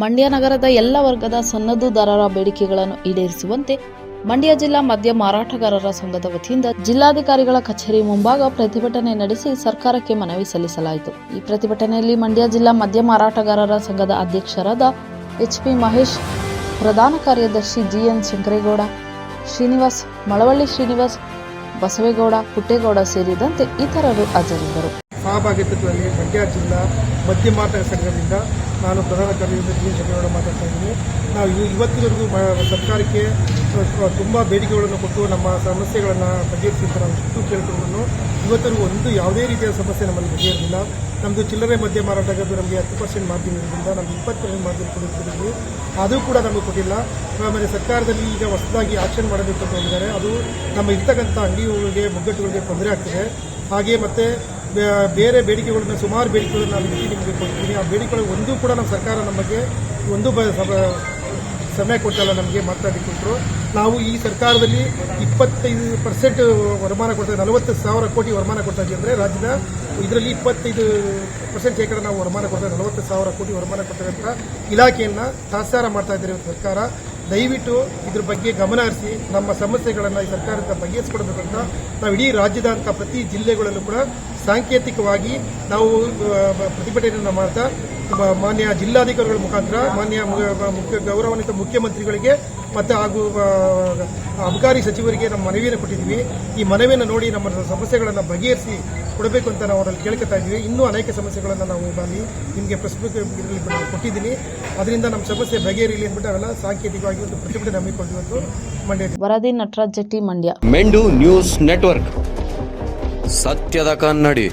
ಮಂಡ್ಯ ನಗರದ ಎಲ್ಲ ವರ್ಗದ ಸನ್ನದುದಾರರ ಬೇಡಿಕೆಗಳನ್ನು ಈಡೇರಿಸುವಂತೆ ಮಂಡ್ಯ ಜಿಲ್ಲಾ ಮದ್ಯ ಮಾರಾಟಗಾರರ ಸಂಘದ ವತಿಯಿಂದ ಜಿಲ್ಲಾಧಿಕಾರಿಗಳ ಕಚೇರಿ ಮುಂಭಾಗ ಪ್ರತಿಭಟನೆ ನಡೆಸಿ ಸರ್ಕಾರಕ್ಕೆ ಮನವಿ ಸಲ್ಲಿಸಲಾಯಿತು. ಈ ಪ್ರತಿಭಟನೆಯಲ್ಲಿ ಮಂಡ್ಯ ಜಿಲ್ಲಾ ಮದ್ಯ ಮಾರಾಟಗಾರರ ಸಂಘದ ಅಧ್ಯಕ್ಷರಾದ ಎಚ್.ಪಿ. ಮಹೇಶ್, ಪ್ರಧಾನ ಕಾರ್ಯದರ್ಶಿ ಜಿ.ಎನ್. ಶಂಕರೇಗೌಡ, ಶ್ರೀನಿವಾಸ್, ಮಳವಳ್ಳಿ ಶ್ರೀನಿವಾಸ್, ಬಸವೇಗೌಡ, ಪುಟ್ಟೇಗೌಡ ಸೇರಿದಂತೆ ಇತರರು ಹಾಜರಿದ್ದರು. ಸಹಭಾಗಿತ್ವದಲ್ಲಿ ಮಂಡ್ಯ ಜಿಲ್ಲಾ ಮದ್ಯ ಮಾರಾಟ ಸಂಘದಿಂದ ನಾನು ಪ್ರಧಾನ ಕಾರ್ಯದರ್ಶಿ ಜಿ.ಎನ್. ಶಂಕರೇಗೌಡ ಮಾತಾಡ್ತಾ ಇದ್ದೀನಿ. ನಾವು ಇವತ್ತಿನವರೆಗೂ ಸರ್ಕಾರಕ್ಕೆ ತುಂಬ ಬೇಡಿಕೆಗಳನ್ನು ಕೊಟ್ಟು ನಮ್ಮ ಸಮಸ್ಯೆಗಳನ್ನು ಬಗೆಹರಿಸಿ ಅಂತ ನಾವು ಸುತ್ತು ಕೇಳ್ಕೊಂಡು ಇವತ್ತರೆಗೂ ಯಾವುದೇ ರೀತಿಯ ಸಮಸ್ಯೆ ನಮ್ಮಲ್ಲಿ ಬಗೆಹರಿದಿಲ್ಲ. ನಮ್ಮದು ಚಿಲ್ಲರೆ ಮದ್ಯ ಮಾರಾಟಗಾರರು ನಮಗೆ 10% ಮಾರ್ಜಿನ್ ಇರೋದ್ರಿಂದ ನಮಗೆ 20% ಮಾರ್ಜಿನ್ ಕೊಟ್ಟಿದ್ದೀವಿ, ಅದು ಕೂಡ ನಮಗೆ ಕೊಟ್ಟಿಲ್ಲ. ಆಮೇಲೆ ಸರ್ಕಾರದಲ್ಲಿ ಈಗ ಹೊಸದಾಗಿ ಆಕ್ಷನ್ ಮಾಡಬೇಕು ಅಂತ ಹೇಳಿದ್ದಾರೆ. ಅದು ನಮ್ಮ ಇರ್ತಕ್ಕಂಥ ಅಂಗಡಿಗಳಿಗೆ ಮುಗ್ಗಟ್ಟುಗಳಿಗೆ ತೊಂದರೆ ಆಗ್ತದೆ. ಹಾಗೆ ಮತ್ತು ಬೇರೆ ಬೇಡಿಕೆಗಳನ್ನ ಸುಮಾರು ಬೇಡಿಕೆಗಳನ್ನು ನಾನು ನಿಮಗೆ ಕೊಡ್ತೀನಿ. ಆ ಬೇಡಿಕೆಗಳು ಒಂದೂ ಕೂಡ ನಮ್ಮ ಸರ್ಕಾರ ನಮಗೆ ಒಂದು ಸಮಯ ಕೊಟ್ಟಲ್ಲ, ನಮಗೆ ಮಾತಾಡಿಕೊಟ್ರು. ನಾವು ಈ ಸರ್ಕಾರದಲ್ಲಿ 25% ವರಮಾನ ಕೊಡ್ತಾ 40,000 ಕೋಟಿ ವರಮಾನ ಕೊಡ್ತಾ ಇದ್ದೀವಿ. ಅಂದರೆ ರಾಜ್ಯದ ಇದರಲ್ಲಿ 25% ಶೇಕಡ ನಾವು ವರಮಾನ ಕೊಡ್ತಾ 40,000 ಕೋಟಿ ವರಮಾನ ಕೊಡ್ತಕ್ಕಂಥ ಇಲಾಖೆಯನ್ನು ತಾತ್ಸಾರ ಮಾಡ್ತಾ ಇದ್ದಾರೆ ಸರ್ಕಾರ. ದಯವಿಟ್ಟು ಇದ್ರ ಬಗ್ಗೆ ಗಮನ ಹರಿಸಿ ನಮ್ಮ ಸಮಸ್ಯೆಗಳನ್ನು ಈ ಸರ್ಕಾರದಿಂದ ಬಗೆಹರಿಸಿಕೊಡಬೇಕು ಅಂತ ನಾವು ಇಡೀ ರಾಜ್ಯದಂಥ ಪ್ರತಿ ಜಿಲ್ಲೆಗಳಲ್ಲೂ ಕೂಡ ಸಾಂಕೇತಿಕವಾಗಿ ನಾವು ಪ್ರತಿಭಟನೆಯನ್ನು ಮಾಡ್ತಾ ಮಾನ್ಯ ಜಿಲ್ಲಾಧಿಕಾರಿಗಳ ಮುಖಾಂತರ ಮಾನ್ಯ ಗೌರವಾನ್ವಿತ ಮುಖ್ಯಮಂತ್ರಿಗಳಿಗೆ ಮತ್ತು ಹಾಗೂ ಅಬಕಾರಿ ಸಚಿವರಿಗೆ ನಮ್ಮ ಮನವಿಯನ್ನು ಕೊಟ್ಟಿದ್ದೀವಿ. ಈ ಮನವಿಯನ್ನು ನೋಡಿ ನಮ್ಮ ಸಮಸ್ಯೆಗಳನ್ನು ಬಗೆಹರಿಸಿ ಕೊಡಬೇಕು ಅಂತ ನಾವು ಅವರಲ್ಲಿ ಕೇಳ್ಕೊತಾ ಇದ್ದೀವಿ. ಇನ್ನೂ ಅನೇಕ ಸಮಸ್ಯೆಗಳನ್ನು ನಾವು ನಿಮಗೆ ಇದರಲ್ಲಿ ಕೊಟ್ಟಿದ್ದೀನಿ. ಅದರಿಂದ ನಮ್ಮ ಸಮಸ್ಯೆ ಬಗೆಹರಿಲಿ ಅಂದ್ಬಿಟ್ಟು ಅವೆಲ್ಲ ಸಾಂಕೇತಿಕವಾಗಿ ಒಂದು ಪ್ರತಿಭಟನೆ ಹಮ್ಮಿಕೊಂಡಿದ್ದು ಮಂಡ್ಯ. ವರದಿ ನಟರಾಜ್ ಜಟ್ಟಿ, ಮಂಡ್ಯ. ಮೆಂಡು ನ್ಯೂಸ್ ನೆಟ್ವರ್ಕ್, ಸತ್ಯದ ಕನ್ನಡಿ.